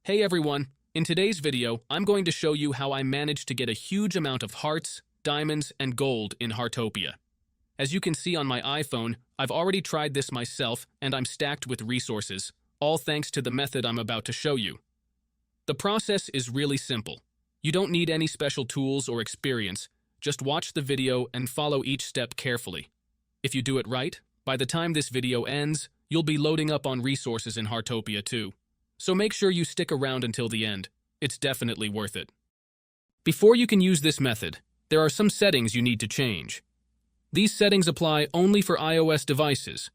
Hey everyone, in today's video, I'm going to show you how I managed to get a huge amount of hearts, diamonds, and gold in Heartopia. As you can see on my iPhone, I've already tried this myself and I'm stacked with resources, all thanks to the method I'm about to show you. The process is really simple. You don't need any special tools or experience, just watch the video and follow each step carefully. If you do it right, by the time this video ends, you'll be loading up on resources in Heartopia too. So make sure you stick around until the end. It's definitely worth it. Before you can use this method, there are some settings you need to change. These settings apply only for iOS devices.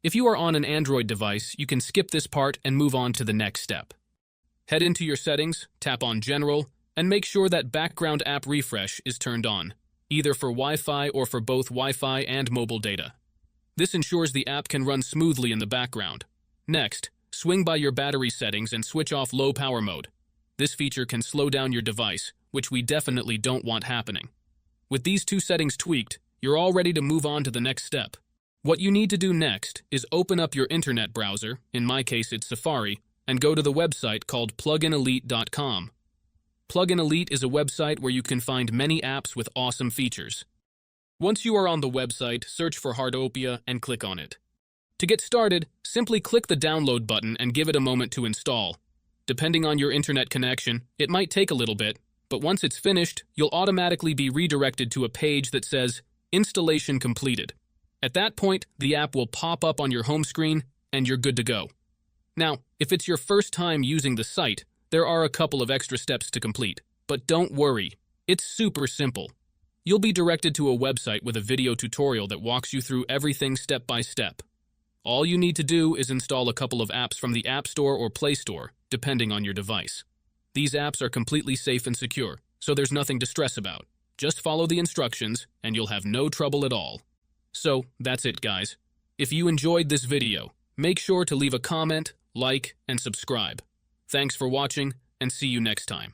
If you are on an Android device, you can skip this part and move on to the next step. Head into your settings, tap on General, and make sure that background app refresh is turned on, either for Wi-Fi or for both Wi-Fi and mobile data. This ensures the app can run smoothly in the background. Next, swing by your battery settings and switch off low power mode. This feature can slow down your device, which we definitely don't want happening. With these two settings tweaked, you're all ready to move on to the next step. What you need to do next is open up your internet browser, in my case it's Safari, and go to the website called pluginelite.com. Plugin Elite is a website where you can find many apps with awesome features. Once you are on the website, search for Heartopia and click on it. To get started, simply click the download button and give it a moment to install. Depending on your internet connection, it might take a little bit, but once it's finished, you'll automatically be redirected to a page that says, Installation completed. At that point, the app will pop up on your home screen, and you're good to go. Now, if it's your first time using the site, there are a couple of extra steps to complete, but don't worry, it's super simple. You'll be directed to a website with a video tutorial that walks you through everything step by step. All you need to do is install a couple of apps from the App Store or Play Store, depending on your device. These apps are completely safe and secure, so there's nothing to stress about. Just follow the instructions, and you'll have no trouble at all. So, that's it, guys. If you enjoyed this video, make sure to leave a comment, like, and subscribe. Thanks for watching, and see you next time.